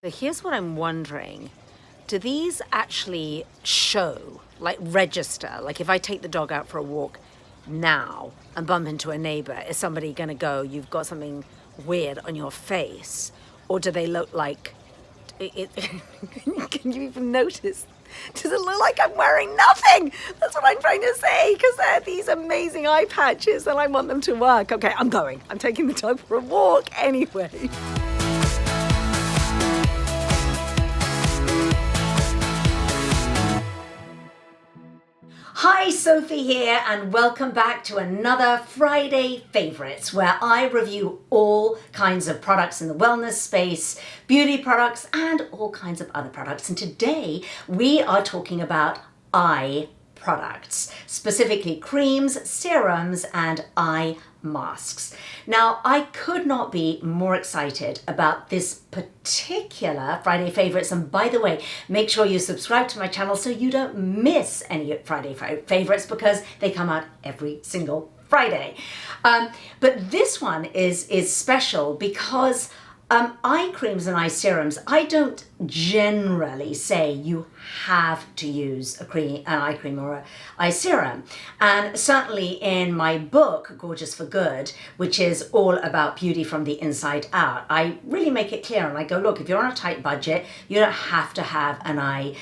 So here's what I'm wondering. Do these actually show, like register? Like if I take the dog out for a walk now and bump into a neighbor, is somebody gonna go, you've got something weird on your face? Or do they look like, can you even notice? Does it look like I'm wearing nothing? That's what I'm trying to say, because they're these amazing eye patches and I want them to work. Okay, I'm going. I'm taking the dog for a walk anyway. Hi, Sophie here, and welcome back to another Friday Favorites, where I review all kinds of products in the wellness space, beauty products, and all kinds of other products. And today we are talking about eye products, specifically creams, serums, and eye masks. Now, I could not be more excited about this particular Friday Favorites. And by the way, make sure you subscribe to my channel so you don't miss any Friday Favorites, because they come out every single Friday. But this one is special because eye creams and eye serums, I don't generally say you have to use an eye cream or an eye serum. And certainly in my book, Gorgeous for Good, which is all about beauty from the inside out, I really make it clear and I go, look, if you're on a tight budget, you don't have to have an eye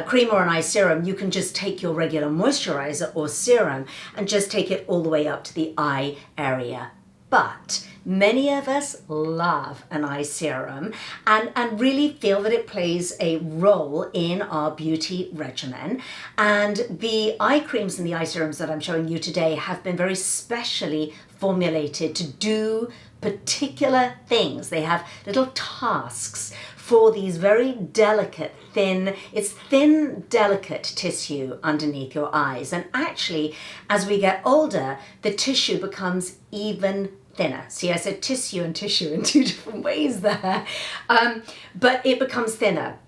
cream or an eye serum. You can just take your regular moisturizer or serum and just take it all the way up to the eye area. But many of us love an eye serum and really feel that it plays a role in our beauty regimen. And the eye creams and the eye serums that I'm showing you today have been very specially formulated to do particular things. They have little tasks for these very delicate, it's thin, delicate tissue underneath your eyes. And actually, as we get older, the tissue becomes even thinner. See, I said tissue in two different ways there. But it becomes thinner.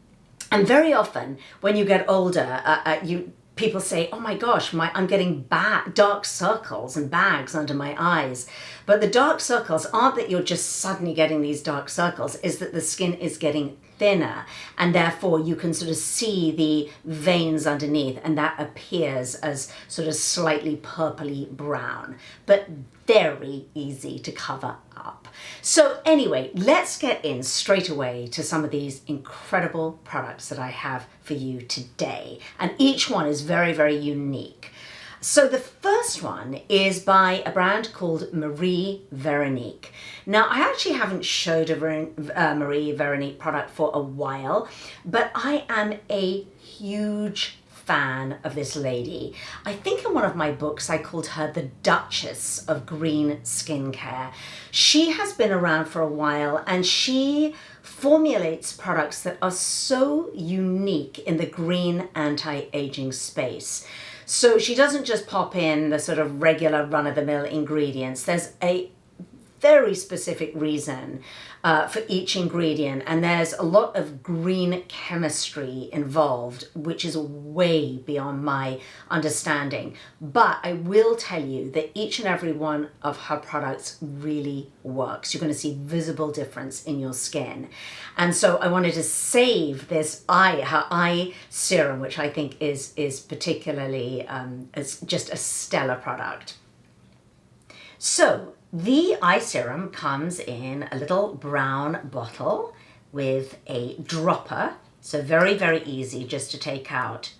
And very often, when you get older, people say, oh my gosh, I'm getting dark circles and bags under my eyes. But the dark circles aren't that you're just suddenly getting these dark circles, is that the skin is getting thinner, and therefore you can sort of see the veins underneath, and that appears as sort of slightly purpley brown, but very easy to cover up. So anyway, let's get in straight away to some of these incredible products that I have for you today. And each one is very, very unique. So the first one is by a brand called Marie Veronique. Now, I actually haven't showed a Marie Veronique product for a while, but I am a huge fan of this lady. I think in one of my books I called her the Duchess of Green Skincare. She has been around for a while and she formulates products that are so unique in the green anti-aging space. So she doesn't just pop in the sort of regular run-of-the-mill ingredients. There's a very specific reason for each ingredient, and there's a lot of green chemistry involved, which is way beyond my understanding. But I will tell you that each and every one of her products really works. You're going to see visible difference in your skin. And so I wanted to save her eye serum, which I think is particularly it's just a stellar product. So the eye serum comes in a little brown bottle with a dropper. So very, very easy just to take out,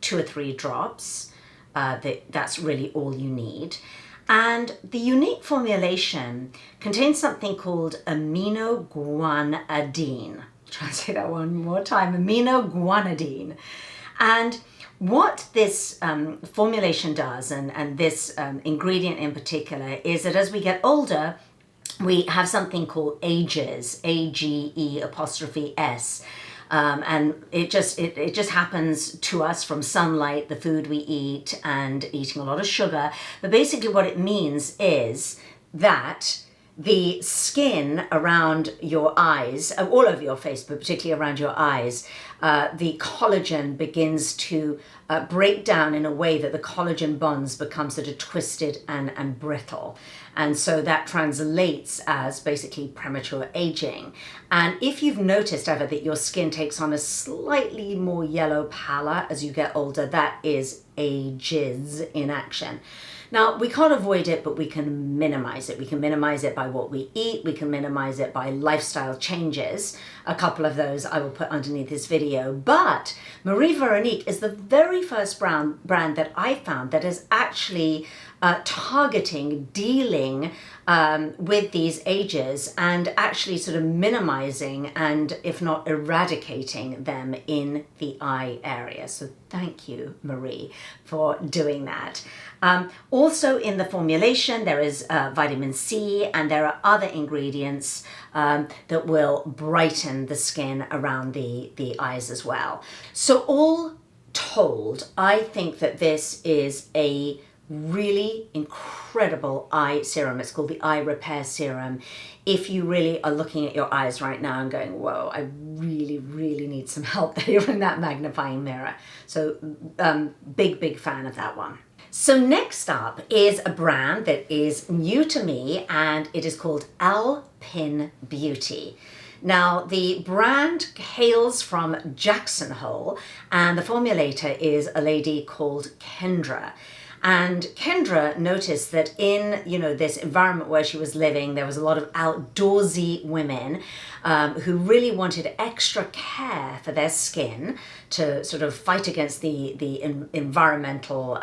2 or 3 drops. That's really all you need. And the unique formulation contains something called aminoguanidine. Try to say that one more time, aminoguanidine. And what this formulation does, and this ingredient in particular, is that as we get older, we have something called AGEs, AGE''S. And it just happens to us from sunlight, the food we eat, and eating a lot of sugar. But basically what it means is that the skin around your eyes, all over your face, but particularly around your eyes, the collagen begins to break down in a way that the collagen bonds become sort of twisted and brittle. And so that translates as basically premature aging. And if you've noticed ever that your skin takes on a slightly more yellow pallor as you get older, that is ages in action. Now, we can't avoid it, but we can minimize it. We can minimize it by what we eat. We can minimize it by lifestyle changes. A couple of those I will put underneath this video. But Marie Veronique is the very first brand that I found that is actually targeting, dealing with these ages and actually sort of minimizing and if not eradicating them in the eye area. So thank you, Marie, for doing that. Also in the formulation, there is vitamin C, and there are other ingredients that will brighten the skin around the eyes as well. So all told, I think that this is a really incredible eye serum. It's called the Eye Repair Serum. If you really are looking at your eyes right now and going, whoa, I really, really need some help there in that magnifying mirror. So big fan of that one. So next up is a brand that is new to me, and it is called Alpen Beauty. Now, the brand hails from Jackson Hole, and the formulator is a lady called Kendra. And Kendra noticed that in, this environment where she was living, there was a lot of outdoorsy women who really wanted extra care for their skin to sort of fight against the environmental,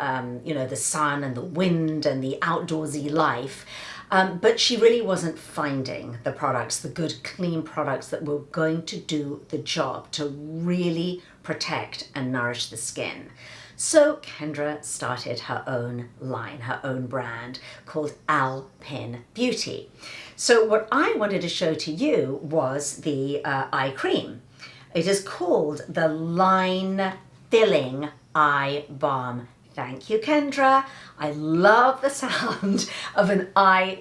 the sun and the wind and the outdoorsy life. But she really wasn't finding the products, the good, clean products that were going to do the job to really protect and nourish the skin. So Kendra started her own line, her own brand called Alpen Beauty. So what I wanted to show to you was the eye cream. It is called the Line Filling Eye Balm. Thank you, Kendra. I love the sound of an a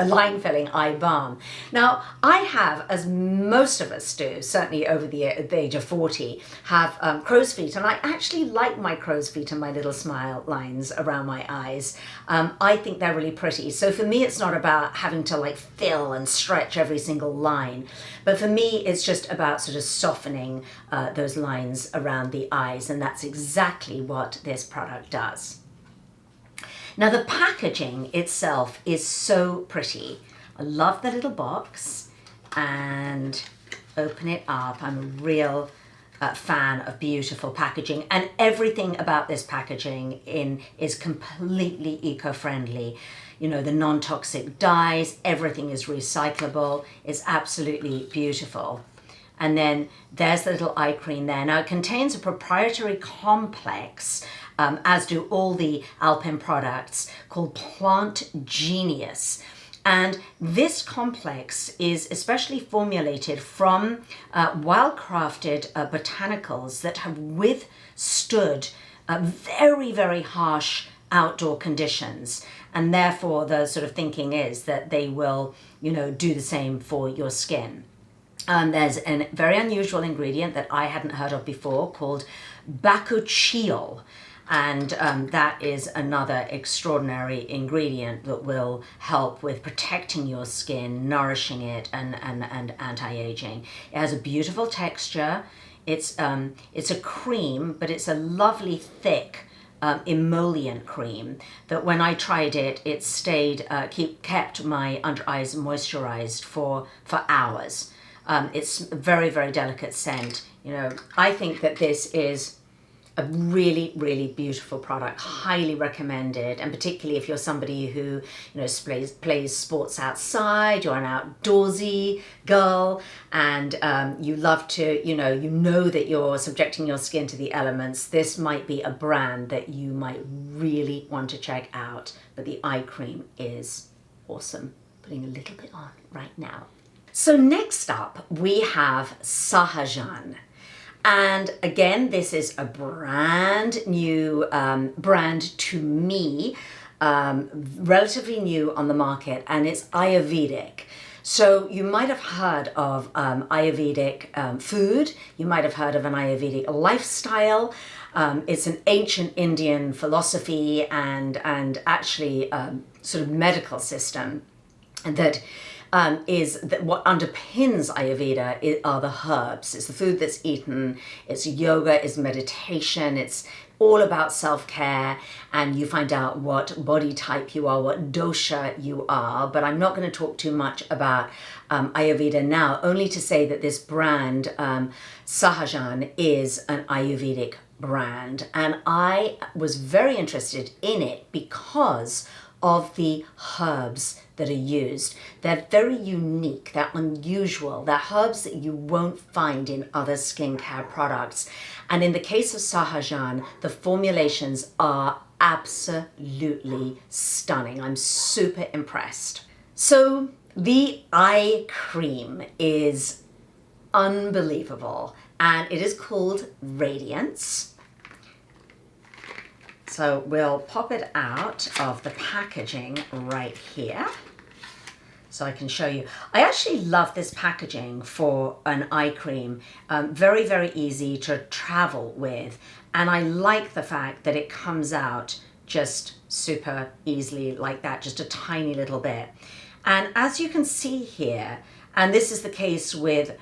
line filling eye balm. Now, I have, as most of us do, certainly over the age of 40, have crow's feet, and I actually like my crow's feet and my little smile lines around my eyes. I think they're really pretty. So for me, it's not about having to fill and stretch every single line, but for me, it's just about sort of softening those lines around the eyes, and that's exactly what this product does. Now, the packaging itself is so pretty. I love the little box, and open it up. I'm a real fan of beautiful packaging, and everything about this packaging is completely eco-friendly. The non-toxic dyes, everything is recyclable. It's absolutely beautiful. And then there's the little eye cream there. Now, it contains a proprietary complex, as do all the Alpen products, called Plant Genius. And this complex is especially formulated from well-crafted botanicals that have withstood very, very harsh outdoor conditions. And therefore, the sort of thinking is that they will, do the same for your skin. There's a very unusual ingredient that I hadn't heard of before called bakuchiol. And that is another extraordinary ingredient that will help with protecting your skin, nourishing it, and anti-aging. It has a beautiful texture. It's a cream, but it's a lovely thick emollient cream that when I tried it, it kept my under eyes moisturized for hours. It's a very, very delicate scent. I think that this is a really, really beautiful product, highly recommended, and particularly if you're somebody who, plays sports outside, you're an outdoorsy girl, and you love to, that you're subjecting your skin to the elements, this might be a brand that you might really want to check out. But the eye cream is awesome. Putting a little bit on right now. So next up, we have Sahaj On. And again, this is a brand new brand to me. relatively new on the market, and it's Ayurvedic. So you might have heard of Ayurvedic food, you might have heard of an Ayurvedic lifestyle. It's an ancient Indian philosophy and actually sort of medical system that is that what underpins Ayurveda are the herbs. It's the food that's eaten, it's yoga, it's meditation, it's all about self-care, and you find out what body type you are, what dosha you are. But I'm not going to talk too much about Ayurveda now, only to say that this brand, Sahaj On, is an Ayurvedic brand. And I was very interested in it because of the herbs that are used. They're very unique, they're unusual, they're herbs that you won't find in other skincare products. And in the case of Sahaj On, the formulations are absolutely stunning. I'm super impressed. So the eye cream is unbelievable, and it is called Radiance. So we'll pop it out of the packaging right here so I can show you. I actually love this packaging for an eye cream. Very, very easy to travel with. And I like the fact that it comes out just super easily like that, just a tiny little bit. And as you can see here, and this is the case with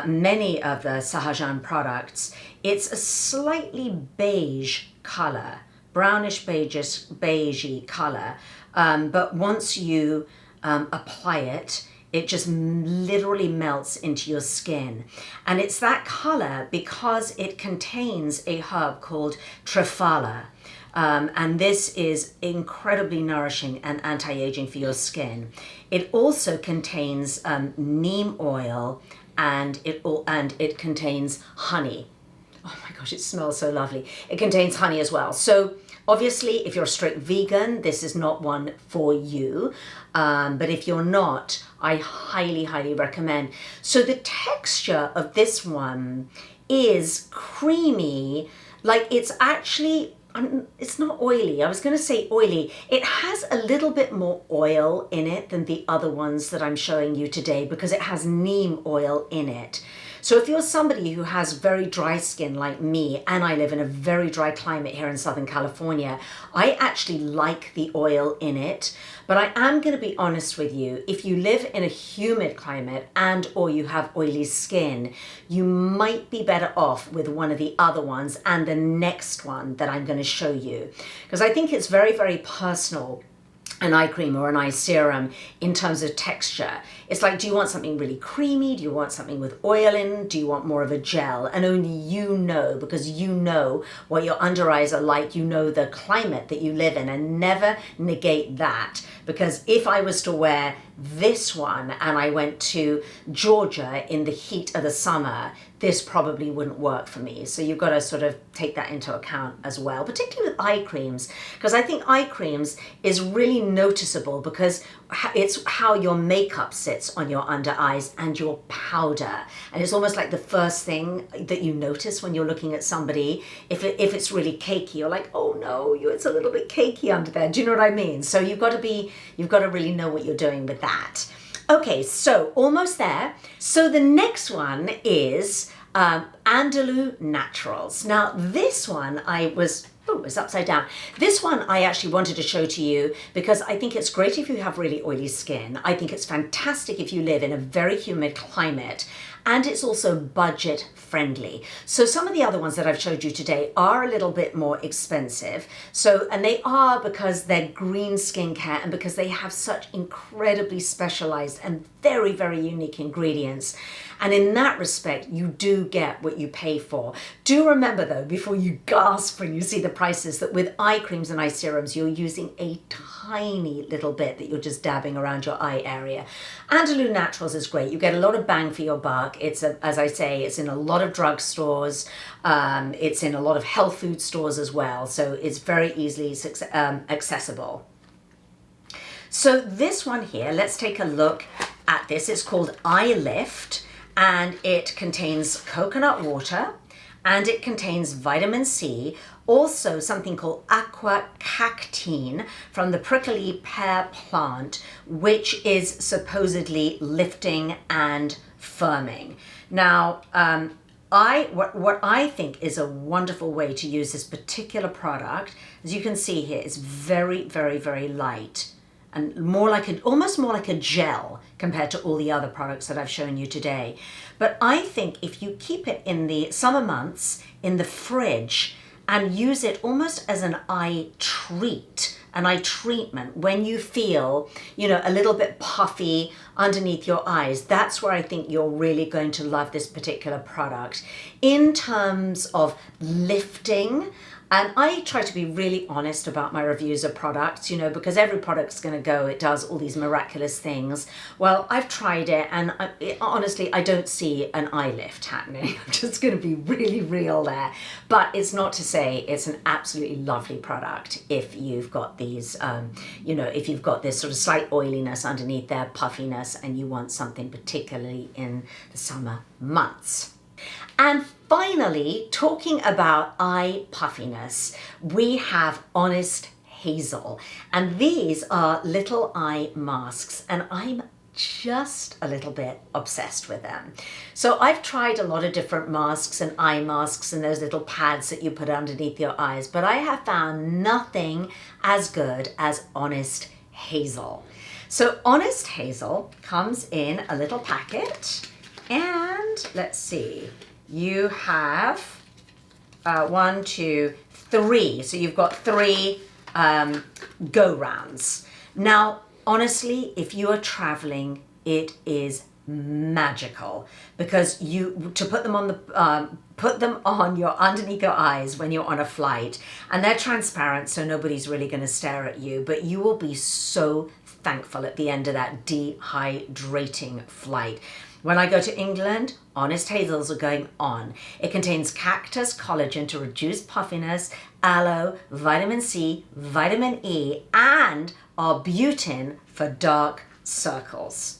many of the Sahaj On products, it's a slightly beige color. Brownish beigey color, but once you apply it, it just literally melts into your skin. And it's that color because it contains a herb called Triphala. And this is incredibly nourishing and anti-aging for your skin. It also contains neem oil, and it contains honey. Oh my gosh, it smells so lovely. It contains honey as well. So obviously, if you're a strict vegan, this is not one for you. But if you're not, I highly, highly recommend. So the texture of this one is creamy. Like it's actually, it's not oily. I was going to say oily. It has a little bit more oil in it than the other ones that I'm showing you today because it has neem oil in it. So if you're somebody who has very dry skin like me, and I live in a very dry climate here in Southern California, I actually like the oil in it. But I am going to be honest with you, if you live in a humid climate and or you have oily skin, you might be better off with one of the other ones and the next one that I'm going to show you. Because I think it's very, very personal, an eye cream or an eye serum, in terms of texture. It's like, do you want something really creamy? Do you want something with oil in? Do you want more of a gel? And only you know, because you know what your under eyes are like, you know the climate that you live in, and never negate that. Because if I was to wear this one and I went to Georgia in the heat of the summer, this probably wouldn't work for me. So you've got to sort of take that into account as well, particularly with eye creams, because I think eye creams is really noticeable because it's how your makeup sits on your under eyes and your powder. And it's almost like the first thing that you notice when you're looking at somebody. If it's really cakey, you're like, oh no, it's a little bit cakey under there. Do you know what I mean? So you've got to really know what you're doing with that. Okay, so almost there. So the next one is Andalou Naturals. Now this one it's upside down. This one I actually wanted to show to you because I think it's great if you have really oily skin. I think it's fantastic if you live in a very humid climate. And it's also budget friendly. So some of the other ones that I've showed you today are a little bit more expensive. And they are because they're green skincare and because they have such incredibly specialized and very, very unique ingredients. And in that respect, you do get what you pay for. Do remember though, before you gasp when you see the prices, that with eye creams and eye serums, you're using a tiny little bit that you're just dabbing around your eye area. Andalou Naturals is great. You get a lot of bang for your buck. As I say, it's in a lot of drugstores. It's in a lot of health food stores as well. So it's very easily accessible. So this one here, let's take a look at this. It's called Eye Lift, and it contains coconut water and it contains vitamin C, also something called aquacactine from the prickly pear plant, which is supposedly lifting and firming. Now, what I think is a wonderful way to use this particular product, as you can see here, is very, very, very light and almost more like a gel compared to all the other products that I've shown you today. But I think if you keep it in the summer months in the fridge and use it almost as an eye treatment when you feel, a little bit puffy underneath your eyes, that's where I think you're really going to love this particular product. In terms of lifting, and I try to be really honest about my reviews of products, because every product's going to go, it does all these miraculous things. Well, I've tried it, and honestly, I don't see an eye lift happening. I'm just going to be really real there. But it's not to say it's an absolutely lovely product if you've got these, if you've got this sort of slight oiliness underneath there, puffiness, and you want something particularly in the summer months. And finally, talking about eye puffiness, we have Honest Hazel. And these are little eye masks, and I'm just a little bit obsessed with them. So I've tried a lot of different masks and eye masks and those little pads that you put underneath your eyes, but I have found nothing as good as Honest Hazel. So Honest Hazel comes in a little packet, and let's see. You have 1, 2, 3. So you've got 3 go-rounds. Now, honestly, if you are traveling, it is magical because to put them on your underneath your eyes when you're on a flight, and they're transparent, so nobody's really going to stare at you, but you will be so thankful at the end of that dehydrating flight. When I go to England, Honest Hazels are going on. It contains cactus collagen to reduce puffiness, aloe, vitamin C, vitamin E, and arbutin for dark circles.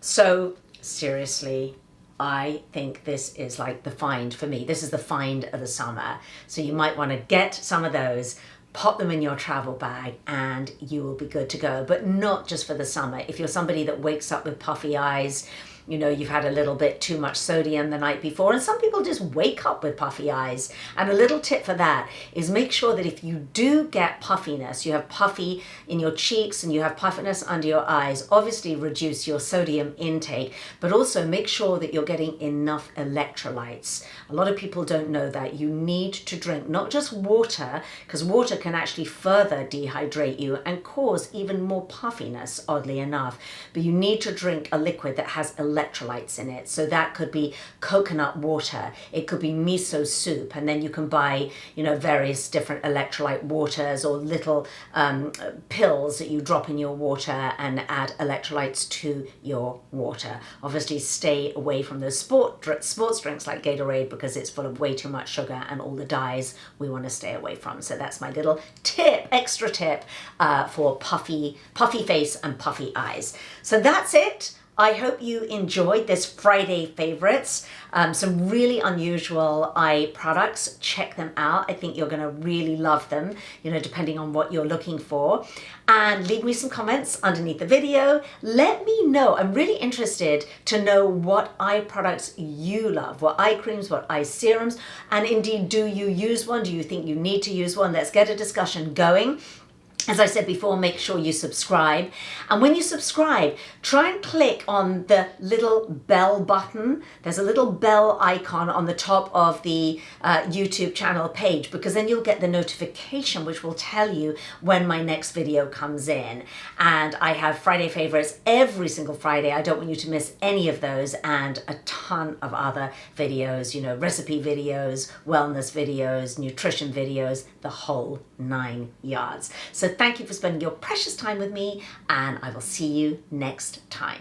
So seriously, I think this is like the find for me. This is the find of the summer. So you might want to get some of those, pop them in your travel bag, and you will be good to go. But not just for the summer. If you're somebody that wakes up with puffy eyes, you've had a little bit too much sodium the night before, and some people just wake up with puffy eyes. And a little tip for that is make sure that if you do get puffiness, you have puffy in your cheeks and you have puffiness under your eyes, obviously reduce your sodium intake, but also make sure that you're getting enough electrolytes. A lot of people don't know that. You need to drink not just water, because water can actually further dehydrate you and cause even more puffiness, oddly enough, but you need to drink a liquid that has electrolytes in it. So that could be coconut water, it could be miso soup, and then you can buy various different electrolyte waters or little pills that you drop in your water and add electrolytes to your water. Obviously stay away from those sports drinks like Gatorade, because it's full of way too much sugar and all the dyes we want to stay away from. So that's my little extra tip for puffy face and puffy eyes. So that's it. I hope you enjoyed this Friday favorites. Some really unusual eye products. Check them out. I think you're going to really love them, depending on what you're looking for. And leave me some comments underneath the video. Let me know. I'm really interested to know what eye products you love, what eye creams, what eye serums, and indeed, do you use one? Do you think you need to use one? Let's get a discussion going. As I said before, make sure you subscribe. And when you subscribe, try and click on the little bell button. There's a little bell icon on the top of the YouTube channel page, because then you'll get the notification which will tell you when my next video comes in. And I have Friday favorites every single Friday. I don't want you to miss any of those, and a ton of other videos, recipe videos, wellness videos, nutrition videos, the whole 9 yards. So thank you for spending your precious time with me, and I will see you next time.